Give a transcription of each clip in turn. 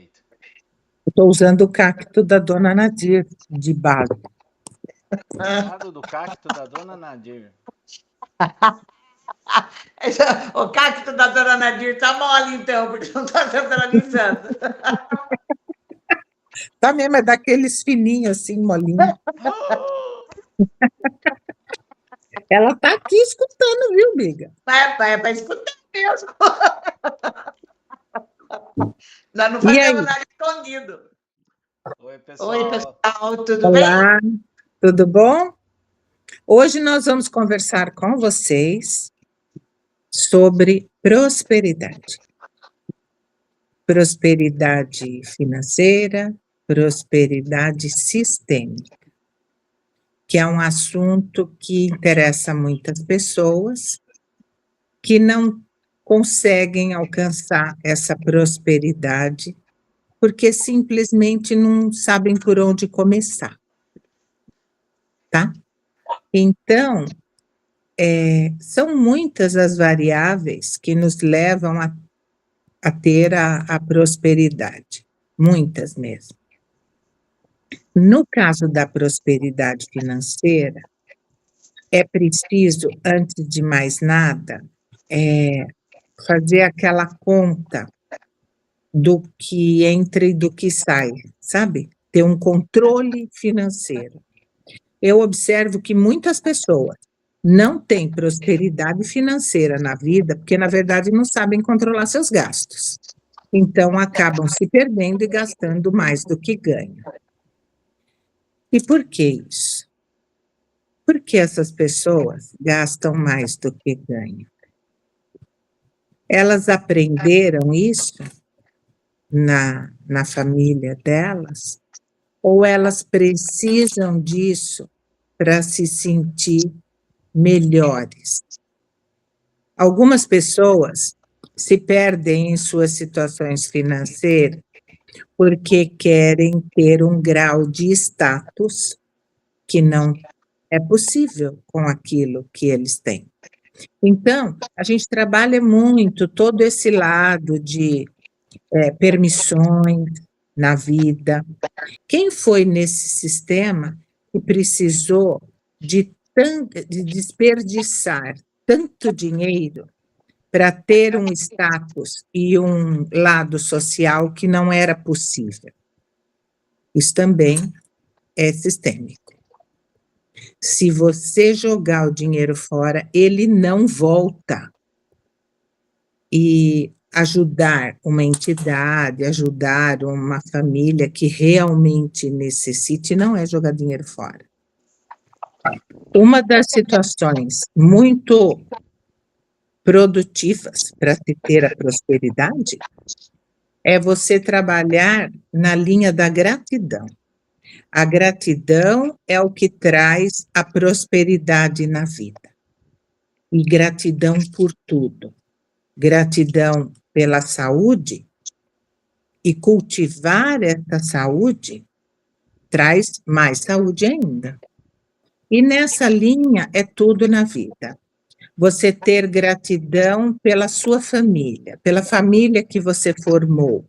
Perfeito. Estou usando o cacto da Dona Nadir de base. Gostado do cacto da Dona Nadir. O cacto da Dona Nadir tá mole, então, porque não tá centralizando. Tá mesmo, é daqueles fininhos assim, molinhos. Ela tá aqui escutando, viu, Biga? É para escutar mesmo. Nós não E fazemos aí? nada escondido. Oi, pessoal. Oi, pessoal, tudo bem? Olá, tudo bom? Hoje nós vamos conversar com vocês sobre prosperidade. Prosperidade financeira, prosperidade sistêmica, que é um assunto que interessa muitas pessoas que não conseguem alcançar essa prosperidade porque simplesmente não sabem por onde começar, tá? Então, são muitas as variáveis que nos levam a ter a prosperidade, muitas mesmo. No caso da prosperidade financeira, é preciso, antes de mais nada, fazer aquela conta do que entra e do que sai, sabe? Ter um controle financeiro. Eu observo que muitas pessoas não têm prosperidade financeira na vida, porque, na verdade, não sabem controlar seus gastos. Então, acabam se perdendo e gastando mais do que ganham. E por que isso? Por que essas pessoas gastam mais do que ganham? Elas aprenderam isso na família delas, ou elas precisam disso para se sentir melhores? Algumas pessoas se perdem em suas situações financeiras porque querem ter um grau de status que não é possível com aquilo que eles têm. Então, a gente trabalha muito todo esse lado de permissões na vida. Quem foi nesse sistema que precisou de desperdiçar tanto dinheiro para ter um status e um lado social que não era possível? Isso também é sistêmico. Se você jogar o dinheiro fora, ele não volta. E ajudar uma entidade, ajudar uma família que realmente necessite, não é jogar dinheiro fora. Uma das situações muito produtivas para se ter a prosperidade é você trabalhar na linha da gratidão. A gratidão é o que traz a prosperidade na vida. E gratidão por tudo. Gratidão pela saúde, e cultivar essa saúde traz mais saúde ainda. E nessa linha é tudo na vida. Você ter gratidão pela sua família, pela família que você formou,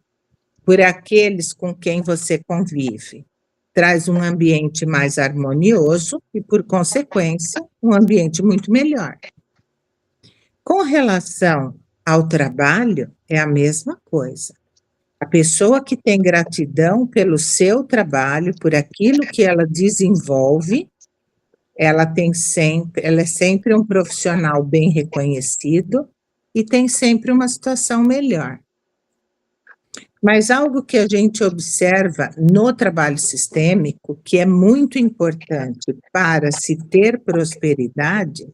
por aqueles com quem você convive, traz um ambiente mais harmonioso e, por consequência, um ambiente muito melhor. Com relação ao trabalho, é a mesma coisa. A pessoa que tem gratidão pelo seu trabalho, por aquilo que ela desenvolve, ela é sempre um profissional bem reconhecido e tem sempre uma situação melhor. Mas algo que a gente observa no trabalho sistêmico, que é muito importante para se ter prosperidade,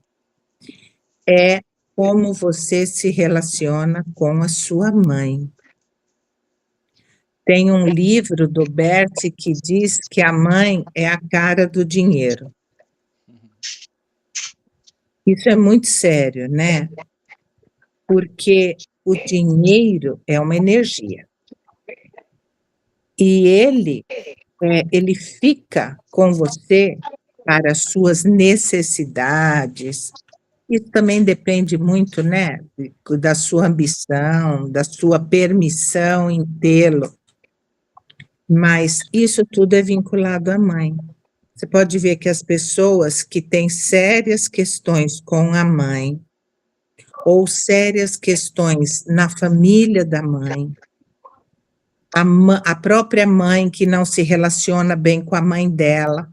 é como você se relaciona com a sua mãe. Tem um livro do Bert que diz que a mãe é a cara do dinheiro. Isso é muito sério, né? Porque o dinheiro é uma energia. E ele fica com você para as suas necessidades. Isso também depende muito, né, da sua ambição, da sua permissão em tê-lo. Mas isso tudo é vinculado à mãe. Você pode ver que as pessoas que têm sérias questões com a mãe, ou sérias questões na família da mãe, a própria mãe que não se relaciona bem com a mãe dela,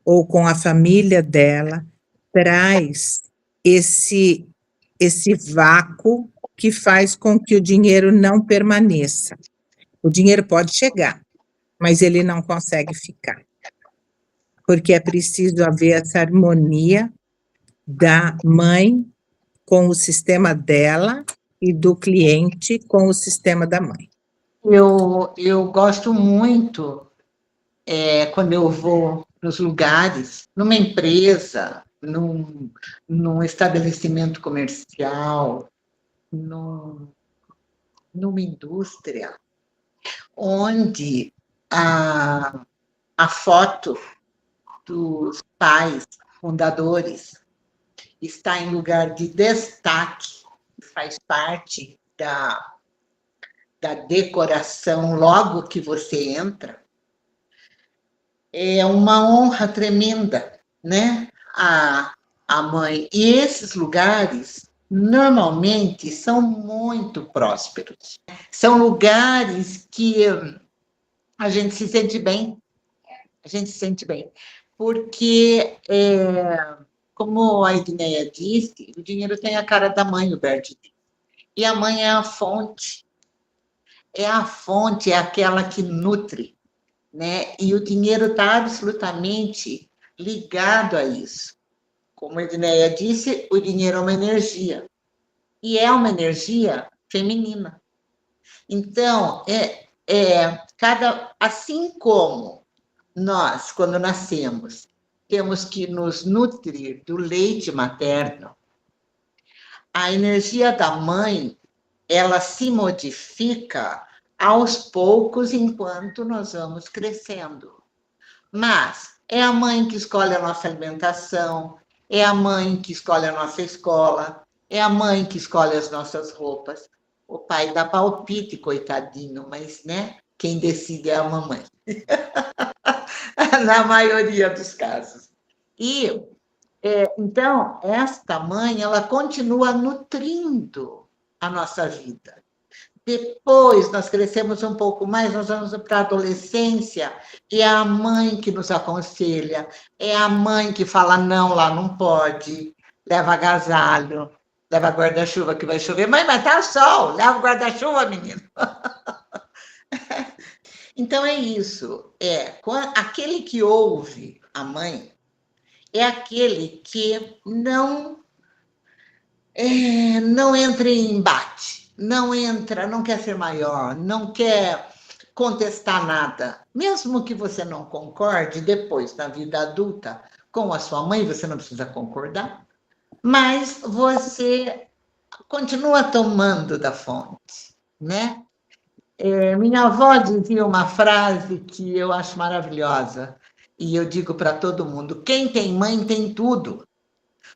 ou com a família dela, traz esse vácuo que faz com que o dinheiro não permaneça. O dinheiro pode chegar, mas ele não consegue ficar. Porque é preciso haver essa harmonia da mãe com o sistema dela e do cliente com o sistema da mãe. Eu gosto muito, quando eu vou nos lugares, numa empresa, num estabelecimento comercial, numa indústria, onde a foto dos pais fundadores está em lugar de destaque, faz parte da decoração logo que você entra, é uma honra tremenda, né? A mãe. E esses lugares, normalmente, são muito prósperos. São lugares que a gente se sente bem. A gente se sente bem. Porque, como a Edneia disse, o dinheiro tem a cara da mãe, o Bert disse. E a mãe é a fonte. É a fonte, é aquela que nutre, né? E o dinheiro está absolutamente ligado a isso. Como a Edneia disse, o dinheiro é uma energia. E é uma energia feminina. Então, assim como nós, quando nascemos, temos que nos nutrir do leite materno, a energia da mãe, ela se modifica aos poucos enquanto nós vamos crescendo. Mas é a mãe que escolhe a nossa alimentação, é a mãe que escolhe a nossa escola, é a mãe que escolhe as nossas roupas. O pai dá palpite, coitadinho, mas, né, quem decide é a mamãe. Na maioria dos casos. E, então, esta mãe, ela continua nutrindo a nossa vida. Depois, nós crescemos um pouco mais, nós vamos para a adolescência, e é a mãe que nos aconselha, é a mãe que fala, não, lá não pode, leva agasalho, leva guarda-chuva que vai chover. Mãe, mas tá sol, leva o guarda-chuva, menino. Então, é isso. Aquele que ouve a mãe é aquele que não entra em embate, não quer ser maior, não quer contestar nada. Mesmo que você não concorde, depois, na vida adulta, com a sua mãe, você não precisa concordar, mas você continua tomando da fonte, né? Minha avó dizia uma frase que eu acho maravilhosa, e eu digo para todo mundo: quem tem mãe tem tudo.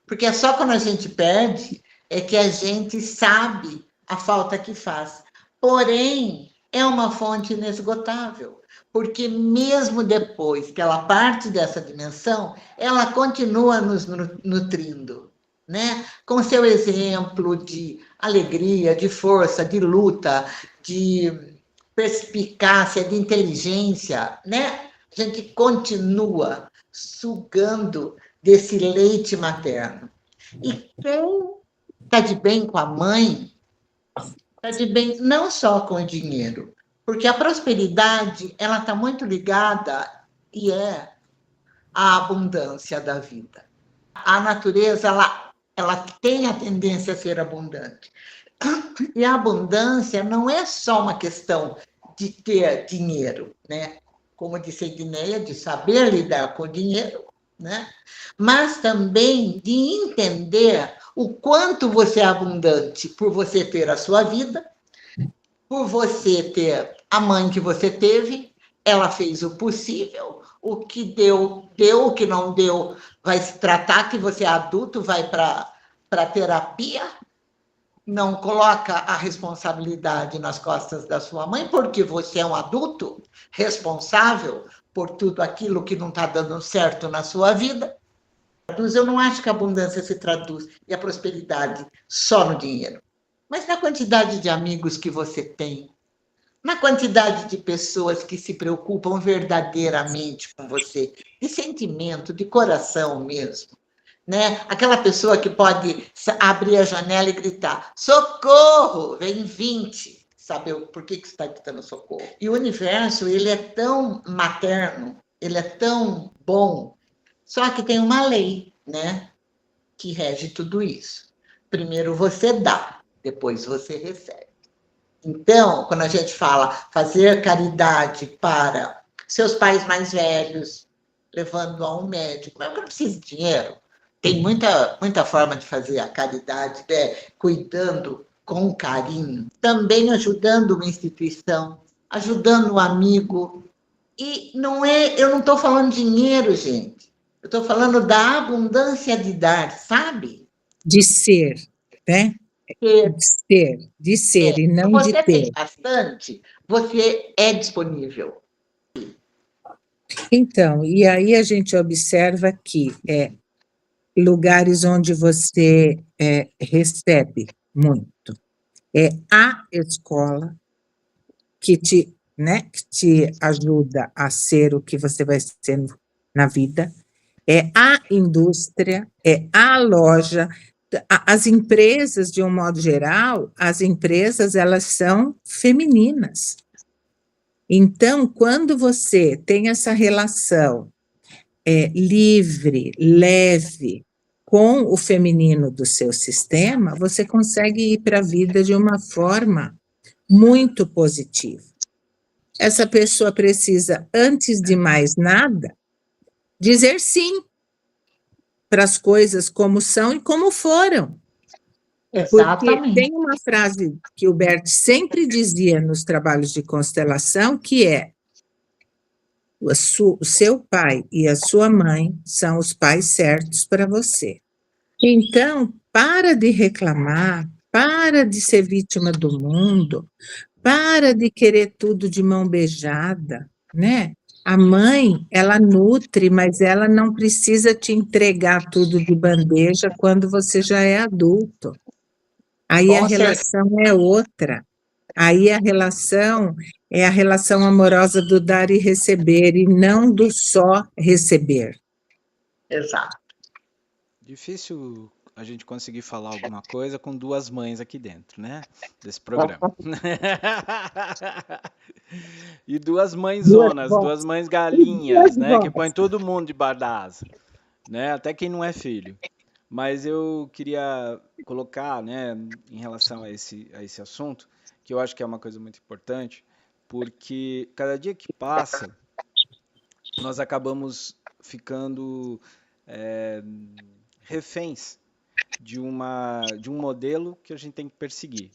Porque é só quando a gente perde é que a gente sabe a falta que faz. Porém, é uma fonte inesgotável, porque mesmo depois que ela parte dessa dimensão, ela continua nos nutrindo, né? Com seu exemplo de alegria, de força, de luta, de perspicácia, de inteligência, né? A gente continua sugando desse leite materno. E quem está de bem com a mãe, está de bem não só com o dinheiro, porque a prosperidade, ela está muito ligada e é a abundância da vida. A natureza, ela tem a tendência a ser abundante. E a abundância não é só uma questão de ter dinheiro, né? Como disse a Edneia, de saber lidar com o dinheiro, né? Mas também de entender o quanto você é abundante por você ter a sua vida, por você ter a mãe que você teve, ela fez o possível, o que deu, o que não deu, vai se tratar, que você é adulto, vai para terapia, não coloca a responsabilidade nas costas da sua mãe, porque você é um adulto responsável por tudo aquilo que não está dando certo na sua vida. Eu não acho que a abundância se traduz e a prosperidade só no dinheiro, mas na quantidade de amigos que você tem, na quantidade de pessoas que se preocupam verdadeiramente com você, de sentimento, de coração mesmo. Né? Aquela pessoa que pode abrir a janela e gritar: socorro, vem 20. Sabe por que você está gritando socorro? E o universo, ele é tão materno, ele é tão bom, só que tem uma lei, né, que rege tudo isso. Primeiro você dá, depois você recebe. Então, quando a gente fala fazer caridade para seus pais mais velhos, levando a um médico, mas eu não preciso de dinheiro. Tem muita forma de fazer a caridade, né? Cuidando com carinho, também ajudando uma instituição, ajudando um amigo. E não é, eu não estou falando de dinheiro, gente. Eu estou falando da abundância de dar, sabe? De ser, né? De ser e não de Você tem ter. bastante, você é disponível. Então, e aí a gente observa que lugares onde você recebe muito. É a escola que te, né, que te ajuda a ser o que você vai ser na vida, é a indústria, é a loja, as empresas, de um modo geral, as empresas, elas são femininas. Então, quando você tem essa relação livre, leve, com o feminino do seu sistema, você consegue ir para a vida de uma forma muito positiva. Essa pessoa precisa, antes de mais nada, dizer sim para as coisas como são e como foram. Porque Exatamente. tem uma frase que o Bert sempre dizia nos trabalhos de constelação, que é: o seu pai e a sua mãe são os pais certos para você. Então, para de reclamar, para de ser vítima do mundo, para de querer tudo de mão beijada, né? A mãe, ela nutre, mas ela não precisa te entregar tudo de bandeja quando você já é adulto. Aí a relação é outra. Aí a relação é a relação amorosa do dar e receber, e não do só receber. Exato. Difícil a gente conseguir falar alguma coisa com duas mães aqui dentro, né? Desse programa. E duas mãezonas, duas mães galinhas, né? Que põem todo mundo debaixo da asa, né? Até quem não é filho. Mas eu queria colocar, né, em relação a esse assunto, que eu acho que é uma coisa muito importante, porque cada dia que passa, nós acabamos ficando reféns de um modelo que a gente tem que perseguir.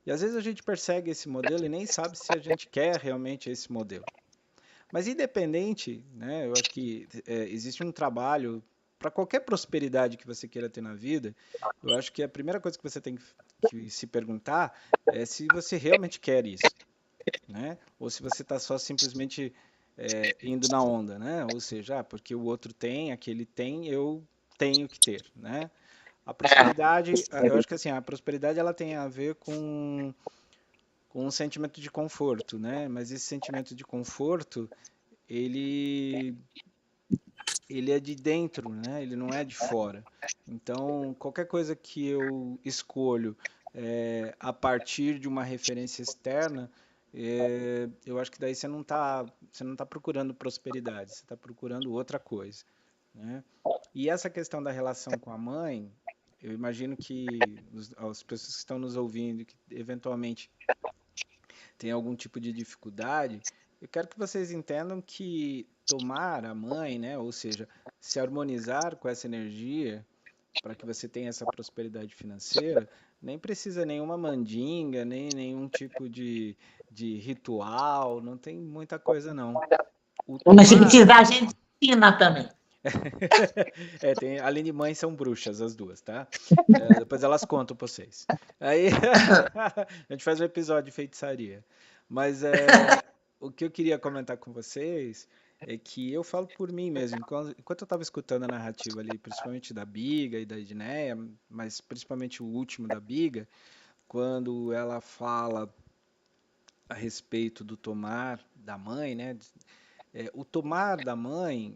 E às vezes a gente persegue esse modelo e nem sabe se a gente quer realmente esse modelo. Mas independente, né, eu acho que existe um trabalho para qualquer prosperidade que você queira ter na vida. Eu acho que a primeira coisa que você tem que se perguntar é se você realmente quer isso, né? Ou se você está só simplesmente indo na onda, né? Ou seja, porque o outro tem, aquele tem, eu tenho que ter, né? A prosperidade, eu acho que assim, a prosperidade ela tem a ver com um sentimento de conforto, né? Mas esse sentimento de conforto, ele é de dentro, né? Ele não é de fora. Então, qualquer coisa que eu escolho a partir de uma referência externa, eu acho que daí você não tá procurando prosperidade, você está procurando outra coisa, né? E essa questão da relação com a mãe, eu imagino que as pessoas que estão nos ouvindo, que eventualmente têm algum tipo de dificuldade, eu quero que vocês entendam que tomar a mãe, né, ou seja, se harmonizar com essa energia para que você tenha essa prosperidade financeira, nem precisa nenhuma mandinga, nem nenhum tipo de ritual, não tem muita coisa não. Mas se precisar, a gente ensina também. Além de mãe, são bruxas as duas, tá? Depois elas contam pra vocês. Aí a gente faz um episódio de feitiçaria. Mas o que eu queria comentar com vocês é que eu falo por mim mesmo. Enquanto eu estava escutando a narrativa ali, principalmente da Biga e da Edneia, mas principalmente o último da Biga, quando ela fala a respeito do tomar da mãe, né? O tomar da mãe,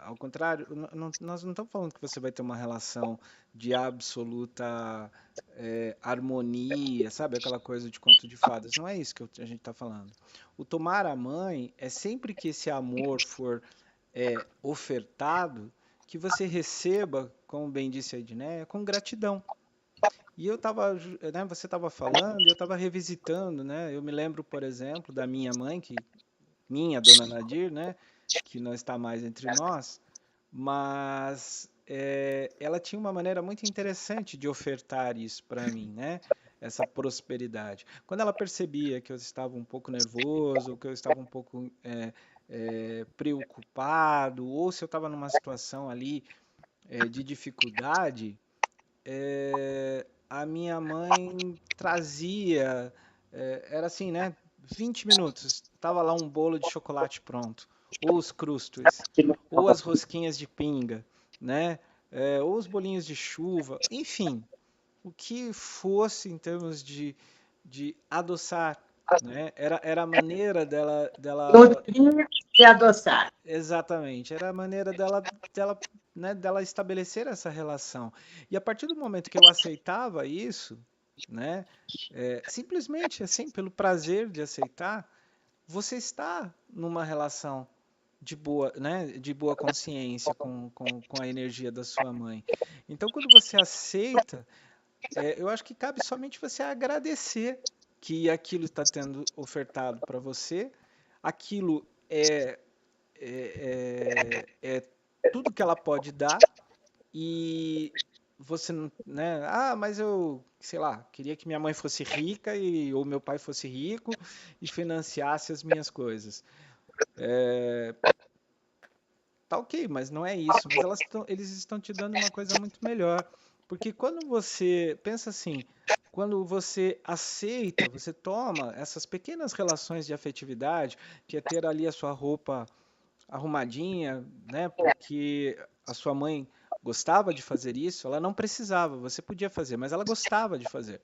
ao contrário, nós não estamos falando que você vai ter uma relação de absoluta harmonia, sabe? Aquela coisa de conto de fadas. Não é isso que a gente está falando. O tomar a mãe é sempre que esse amor for ofertado, que você receba, como bem disse a Edneia, com gratidão. E eu estava, né, você estava falando, e eu estava revisitando, né? Eu me lembro, por exemplo, da minha mãe, minha Dona Nadir, né? Que não está mais entre nós, mas ela tinha uma maneira muito interessante de ofertar isso para mim, né? Essa prosperidade. Quando ela percebia que eu estava um pouco nervoso, que eu estava um pouco preocupado, ou se eu estava numa situação ali de dificuldade, a minha mãe trazia, era assim, né? 20 minutos, estava lá um bolo de chocolate pronto, ou os crustos, ou as rosquinhas de pinga, né? Ou os bolinhos de chuva, enfim, o que fosse em termos de adoçar, né? Era a maneira dela Nutrir e adoçar. exatamente, era a maneira né, dela estabelecer essa relação. E a partir do momento que eu aceitava isso, né, simplesmente assim, pelo prazer de aceitar, você está numa relação de boa, né, de boa consciência com a energia da sua mãe. Então, quando você aceita, eu acho que cabe somente você agradecer que aquilo está sendo ofertado para você, aquilo é tudo que ela pode dar e você não, né? Mas eu, sei lá, queria que minha mãe fosse rica ou meu pai fosse rico e financiasse as minhas coisas. Tá ok, mas não é isso. Mas eles estão te dando uma coisa muito melhor. Porque quando você pensa assim, quando você aceita, você toma essas pequenas relações de afetividade, que é ter ali a sua roupa arrumadinha, né? Porque a sua mãe gostava de fazer isso, ela não precisava, você podia fazer, mas ela gostava de fazer.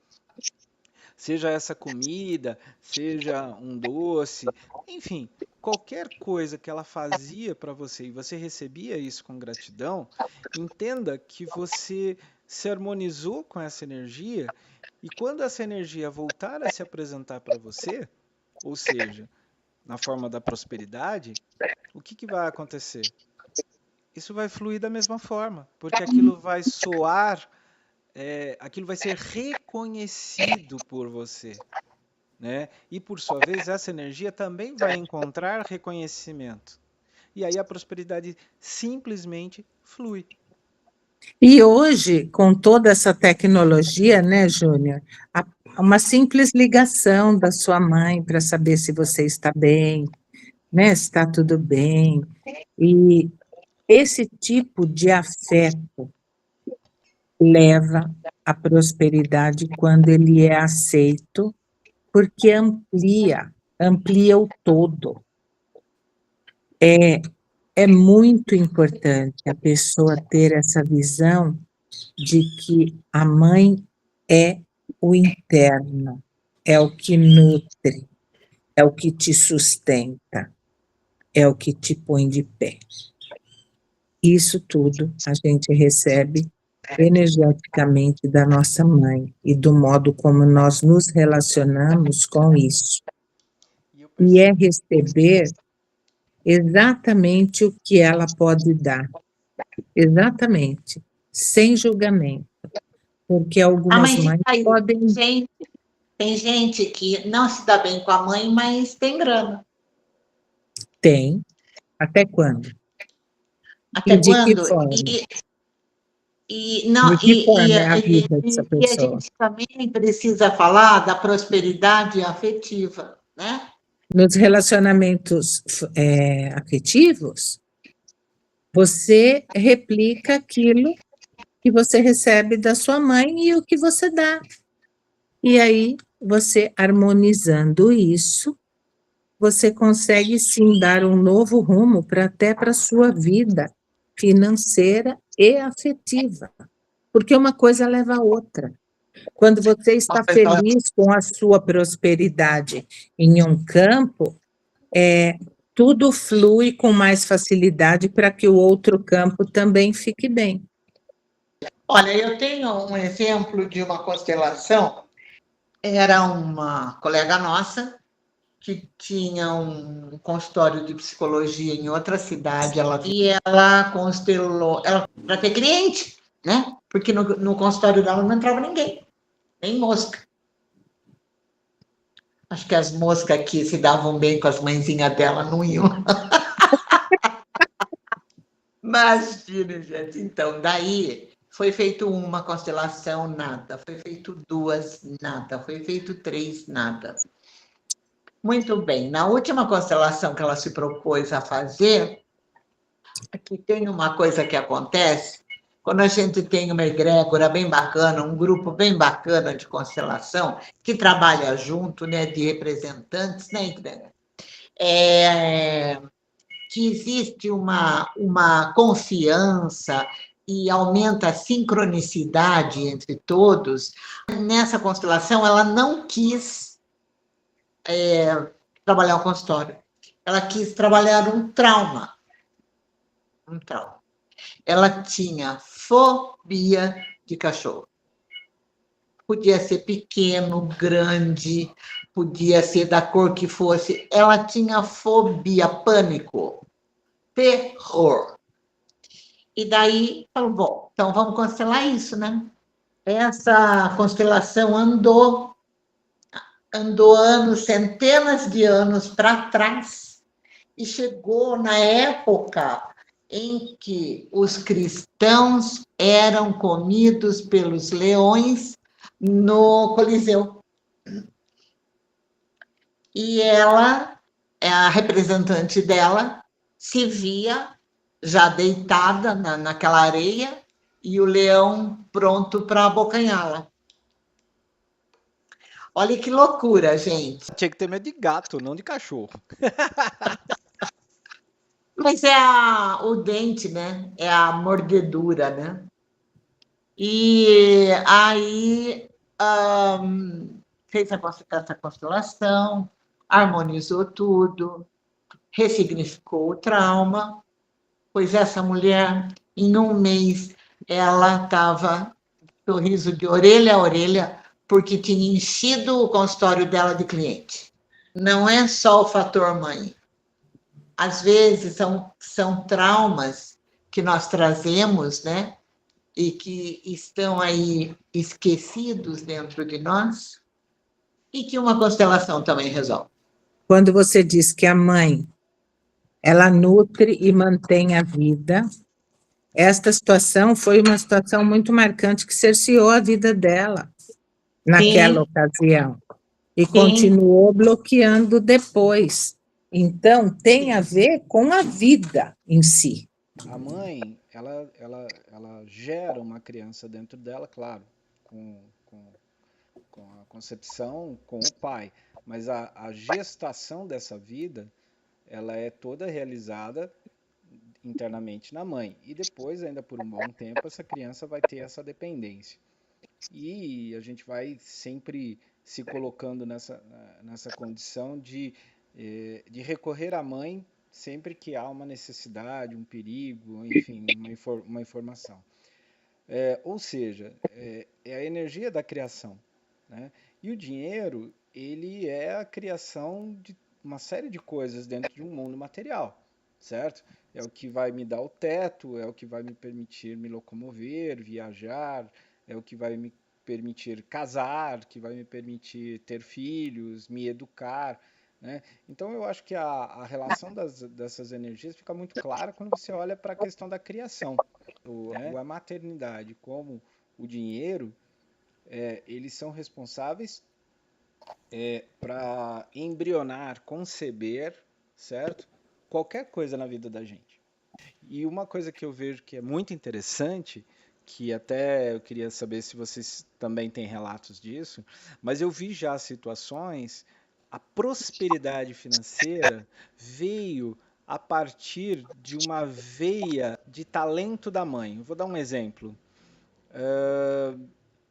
Seja essa comida, seja um doce, enfim, qualquer coisa que ela fazia para você e você recebia isso com gratidão, entenda que você se harmonizou com essa energia e quando essa energia voltar a se apresentar para você, ou seja, na forma da prosperidade, o que vai acontecer? Isso vai fluir da mesma forma, porque aquilo vai soar, aquilo vai ser reconhecido por você, né? E por sua vez, essa energia também vai encontrar reconhecimento. E aí a prosperidade simplesmente flui. E hoje, com toda essa tecnologia, né, Júnior, uma simples ligação da sua mãe para saber se você está bem, né, se está tudo bem. E esse tipo de afeto leva à prosperidade quando ele é aceito, porque amplia o todo. É muito importante a pessoa ter essa visão de que a mãe é o interno, é o que nutre, é o que te sustenta, é o que te põe de pé. Isso tudo a gente recebe energeticamente da nossa mãe e do modo como nós nos relacionamos com isso. E é receber exatamente o que ela pode dar. Exatamente. Sem julgamento. Porque algumas mães podem... Tem gente que não se dá bem com a mãe, mas tem grana. Tem. Até quando? Até de quando? Que forma? Não, de que forma é a vida dessa pessoa? E a gente também precisa falar da prosperidade afetiva, né? Nos relacionamentos afetivos, Você replica aquilo que você recebe da sua mãe e o que você dá. E aí, você harmonizando isso, você consegue sim dar um novo rumo até para a sua vida financeira e afetiva, porque uma coisa leva a outra. Quando você está feliz com a sua prosperidade em um campo, tudo flui com mais facilidade para que o outro campo também fique bem. Olha, eu tenho um exemplo de uma constelação. Era uma colega nossa que tinha um consultório de psicologia em outra cidade, e ela constelou, ela para ter cliente, né? Porque no consultório dela não entrava ninguém, nem mosca. Acho que as moscas aqui se davam bem com as mãezinhas dela, não iam. Imagina, gente. Então, daí foi feito uma constelação, nada. Foi feito duas, nada. Foi feito três, nada. Muito bem. Na última constelação que ela se propôs a fazer, aqui tem uma coisa que acontece. Quando a gente tem uma egrégora bem bacana, um grupo bem bacana de constelação, que trabalha junto, né, de representantes, né, egrégora? Que existe uma confiança e aumenta a sincronicidade entre todos. Nessa constelação, ela não quis trabalhar o consultório. Ela quis trabalhar um trauma. Um trauma. Ela tinha fobia de cachorro. Podia ser pequeno, grande, podia ser da cor que fosse. Ela tinha fobia, pânico, terror. E daí, falou, bom, então vamos constelar isso, né? Essa constelação andou anos, centenas de anos para trás, e chegou na época em que os cristãos eram comidos pelos leões no Coliseu. E ela, a representante dela, se via já deitada naquela areia e o leão pronto para abocanhá-la. Olha que loucura, gente. Tinha que ter medo de gato, não de cachorro. Mas é o dente, né? É a mordedura, né? E aí fez essa constelação, harmonizou tudo, ressignificou o trauma, pois essa mulher, em um mês, ela estava sorriso de orelha a orelha, porque tinha enchido o consultório dela de cliente. Não é só o fator mãe. Às vezes são traumas que nós trazemos, né? E que estão aí esquecidos dentro de nós, e que uma constelação também resolve. Quando você diz que a mãe, ela nutre e mantém a vida, esta situação foi uma situação muito marcante que cerceou a vida dela naquela ocasião e continuou bloqueando depois. Então, tem a ver com a vida em si. A mãe, ela gera uma criança dentro dela, claro, com a concepção, com o pai. Mas a gestação dessa vida, ela é toda realizada internamente na mãe. E depois, ainda por um bom tempo, essa criança vai ter essa dependência. E a gente vai sempre se colocando nessa condição de recorrer à mãe sempre que há uma necessidade, um perigo, enfim, uma informação. Ou seja, é a energia da criação, né? E o dinheiro, ele é a criação de uma série de coisas dentro de um mundo material, certo? É o que vai me dar o teto, é o que vai me permitir me locomover, viajar, é o que vai me permitir casar, que vai me permitir ter filhos, me educar, né? Então eu acho que a relação dessas energias fica muito clara quando você olha para a questão da criação. A maternidade como o dinheiro, eles são responsáveis para embrionar, conceber, certo? Qualquer coisa na vida da gente. E uma coisa que eu vejo que é muito interessante, que até eu queria saber se vocês também têm relatos disso, mas eu vi já situações, a prosperidade financeira veio a partir de uma veia de talento da mãe. Eu vou dar um exemplo.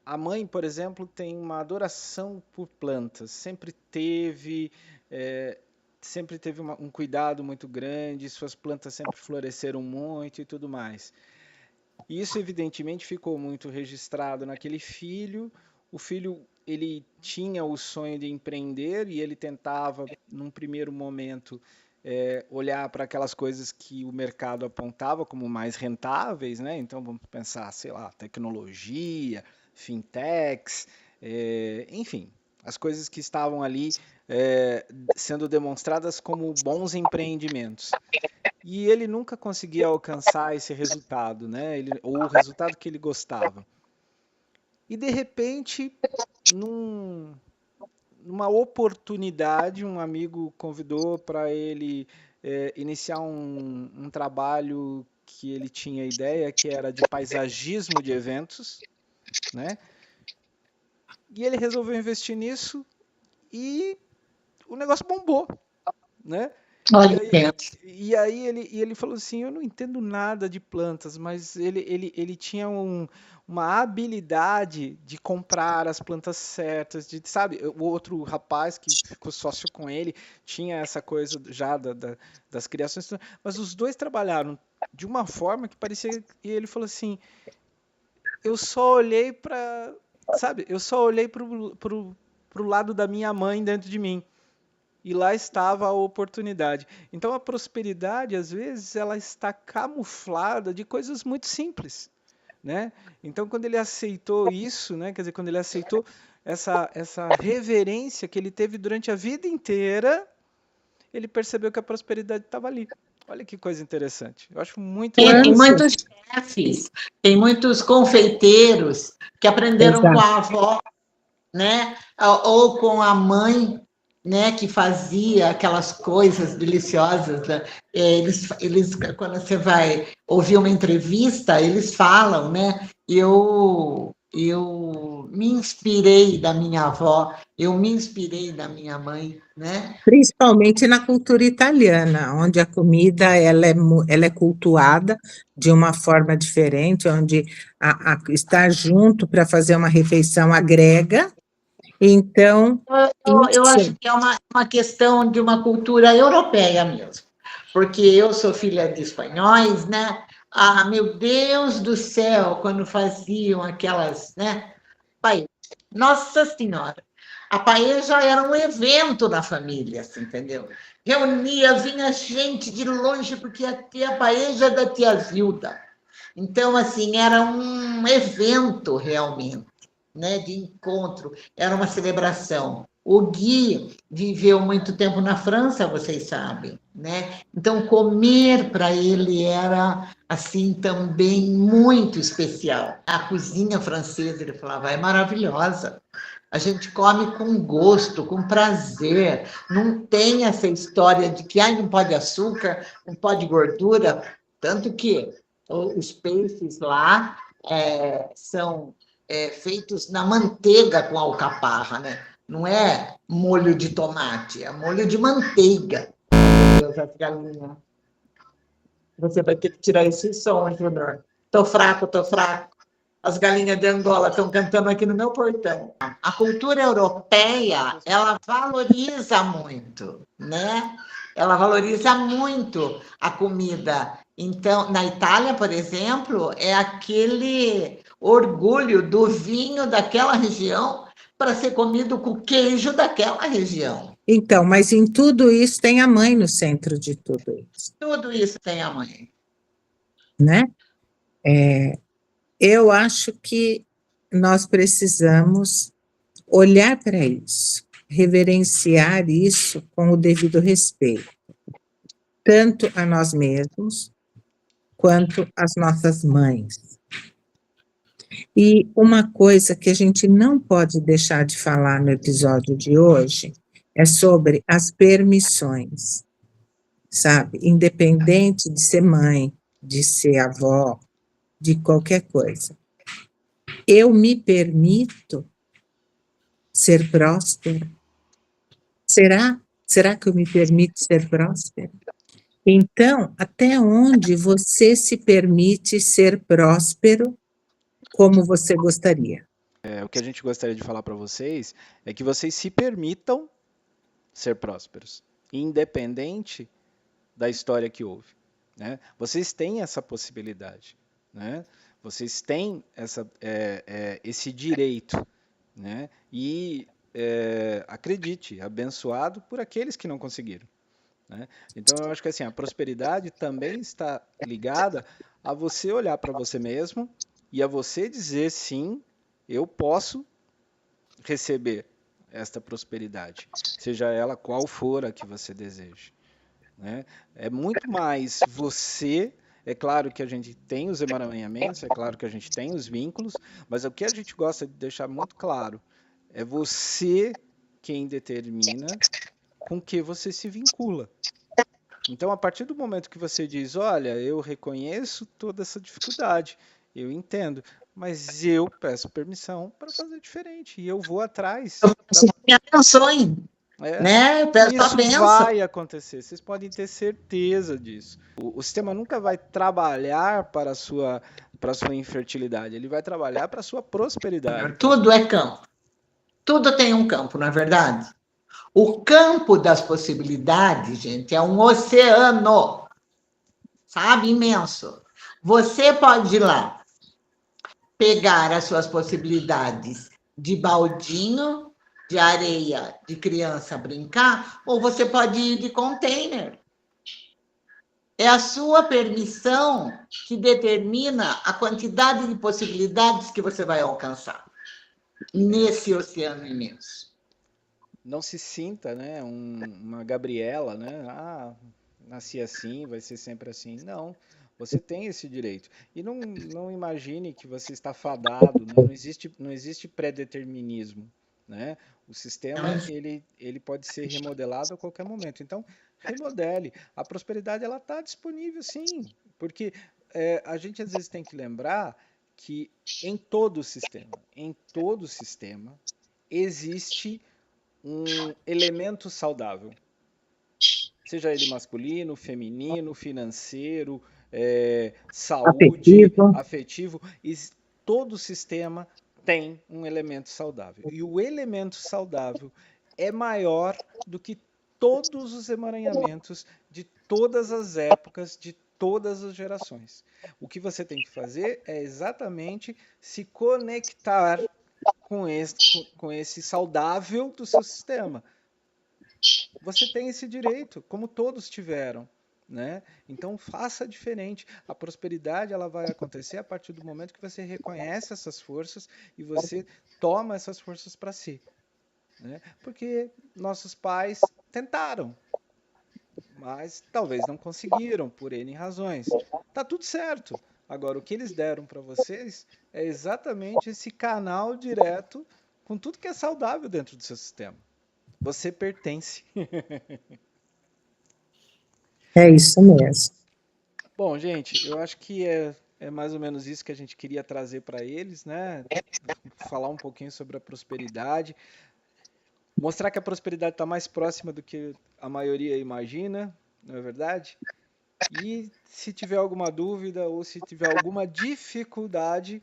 A mãe, por exemplo, tem uma adoração por plantas, eh, sempre teve um cuidado muito grande, suas plantas sempre floresceram muito e tudo mais. E isso, evidentemente, ficou muito registrado naquele filho. O filho, ele tinha o sonho de empreender e ele tentava, num primeiro momento, olhar para aquelas coisas que o mercado apontava como mais rentáveis, né? Então, vamos pensar, sei lá, tecnologia, fintechs, enfim, as coisas que estavam ali sendo demonstradas como bons empreendimentos. E ele nunca conseguia alcançar esse resultado, né? Ou o resultado que ele gostava. E de repente, numa oportunidade, um amigo convidou para ele iniciar um trabalho que ele tinha ideia, que era de paisagismo de eventos, né? E ele resolveu investir nisso e o negócio bombou, né? Olha, E aí ele falou assim, eu não entendo nada de plantas, mas ele tinha uma habilidade de comprar as plantas certas, sabe? O outro rapaz que ficou sócio com ele tinha essa coisa já das criações, mas os dois trabalharam de uma forma que parecia, e ele falou assim, eu só olhei para, sabe? Eu só olhei pro lado da minha mãe dentro de mim. E lá estava a oportunidade. Então a prosperidade, às vezes, ela está camuflada de coisas muito simples, né? Então quando ele aceitou isso, né? Quer dizer, quando ele aceitou essa reverência que ele teve durante a vida inteira, ele percebeu que a prosperidade estava ali. Olha que coisa interessante. Eu acho muito legal. Tem muitos chefes, tem muitos confeiteiros que aprenderam com a avó, né? Ou com a mãe, né? Que fazia aquelas coisas deliciosas. Né? Eles, quando você vai ouvir uma entrevista, eles falam, né? Eu me inspirei da minha avó, eu me inspirei da minha mãe, né? Principalmente na cultura italiana, onde a comida ela é cultuada de uma forma diferente, onde estar junto para fazer uma refeição agrega. Então, eu acho que é uma questão de uma cultura europeia mesmo, porque eu sou filha de espanhóis, né? Ah, meu Deus do céu, quando faziam aquelas, né? Pai, Nossa Senhora, a paella era um evento na família, assim, entendeu? Reunia, vinha gente de longe, porque ia ter a paella da tia Zilda. Então, assim, era um evento realmente, né, de encontro, era uma celebração. O Gui viveu muito tempo na França, vocês sabem, né? Então, comer para ele era, assim, também muito especial. A cozinha francesa, ele falava, é maravilhosa. A gente come com gosto, com prazer. Não tem essa história de que não pode açúcar, não pode gordura. Tanto que os peixes lá são feitos na manteiga com alcaparra, né? Não é molho de tomate, é molho de manteiga. Meu Deus, as galinhas. Você vai ter que tirar esse som, Júnior. Tô fraco, tô fraco. As galinhas de Angola estão cantando aqui no meu portão. A cultura europeia, ela valoriza muito, né? Ela valoriza muito a comida. Então, na Itália, por exemplo, é aquele orgulho do vinho daquela região para ser comido com queijo daquela região. Então, mas em tudo isso tem a mãe no centro de tudo isso. Tudo isso tem a mãe. Né? Eu acho que nós precisamos olhar para isso, reverenciar isso com o devido respeito, tanto a nós mesmos, quanto às nossas mães. E uma coisa que a gente não pode deixar de falar no episódio de hoje é sobre as permissões. sabe? Independente de ser mãe, de ser avó, de qualquer coisa. Eu me permito ser próspera? Será? Será que eu me permito ser próspera? Então, até onde você se permite ser próspero como você gostaria? O que a gente gostaria de falar para vocês é que vocês se permitam ser prósperos, independente da história que houve, né? Vocês têm essa possibilidade, né? Vocês têm esse direito, né? E acredite, abençoado por aqueles que não conseguiram, né? Então eu acho que assim, a prosperidade também está ligada a você olhar para você mesmo e a você dizer sim, eu posso receber esta prosperidade, seja ela qual for a que você deseje, né? É muito mais você. É claro que a gente tem os emaranhamentos, é claro que a gente tem os vínculos, mas o que a gente gosta de deixar muito claro é você quem determina com que você se vincula. Então, a partir do momento que você diz, olha, eu reconheço toda essa dificuldade, eu entendo, mas eu peço permissão para fazer diferente e eu vou atrás. Me abençoe, né? Eu peço a Isso benção. vai acontecer, vocês podem ter certeza disso. O sistema nunca vai trabalhar para a sua infertilidade, ele vai trabalhar para a sua prosperidade. Tudo é campo. Tudo tem um campo, não é verdade? O campo das possibilidades, gente, é um oceano, sabe? Imenso. Você pode ir lá pegar as suas possibilidades de baldinho, de areia, de criança brincar, ou você pode ir de container. É a sua permissão que determina a quantidade de possibilidades que você vai alcançar nesse oceano imenso. Não se sinta, né, uma Gabriela, né? Ah, nasci assim, vai ser sempre assim. Não, você tem esse direito. E não imagine que você está fadado, né? Não existe pré-determinismo, né? O sistema ele pode ser remodelado a qualquer momento. Então, remodele. A prosperidade ela está disponível, sim, porque a gente às vezes tem que lembrar que em todo sistema existe um elemento saudável, seja ele masculino, feminino, financeiro, saúde, afetivo, todo sistema tem um elemento saudável. E o elemento saudável é maior do que todos os emaranhamentos de todas as épocas, de todas as gerações. O que você tem que fazer é exatamente se conectar com esse saudável do seu sistema. Você tem esse direito, como todos tiveram, né? Então faça diferente. A prosperidade ela vai acontecer a partir do momento que você reconhece essas forças e você toma essas forças para si, né? Porque nossos pais tentaram, mas talvez não conseguiram por N razões. Tá tudo certo. Agora, o que eles deram para vocês é exatamente esse canal direto com tudo que é saudável dentro do seu sistema. Você pertence. É isso mesmo. Bom, gente, eu acho que é mais ou menos isso que a gente queria trazer para eles, né? Falar um pouquinho sobre a prosperidade. Mostrar que a prosperidade está mais próxima do que a maioria imagina, não é verdade? E se tiver alguma dúvida ou se tiver alguma dificuldade,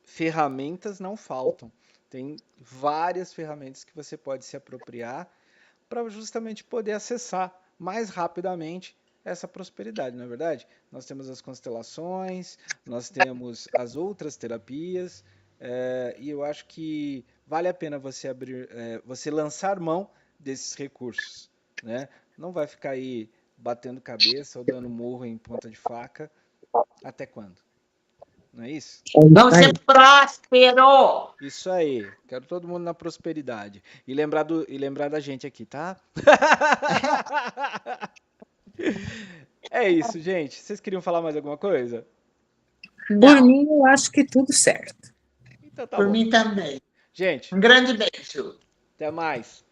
ferramentas não faltam. Tem várias ferramentas que você pode se apropriar para justamente poder acessar mais rapidamente essa prosperidade, não é verdade? Nós temos as constelações, nós temos as outras terapias, e eu acho que vale a pena você você lançar mão desses recursos, né? Não vai ficar aí batendo cabeça ou dando murro em ponta de faca. Até quando? Não é isso? Vamos ser próspero! Isso aí. Quero todo mundo na prosperidade. E lembrar da gente aqui, tá? É isso, gente. Vocês queriam falar mais alguma coisa? Por mim, eu acho que tudo certo. Então tá Por bom. mim também. Gente. Um grande beijo. Até mais.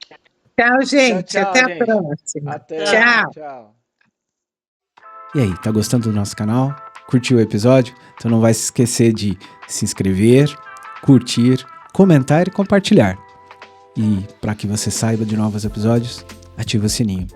Tchau, gente. Tchau, até gente. a próxima. Até. Tchau. Tchau. E aí, tá gostando do nosso canal? Curtiu o episódio? Então não vai se esquecer de se inscrever, curtir, comentar e compartilhar. E para que você saiba de novos episódios, ativa o sininho.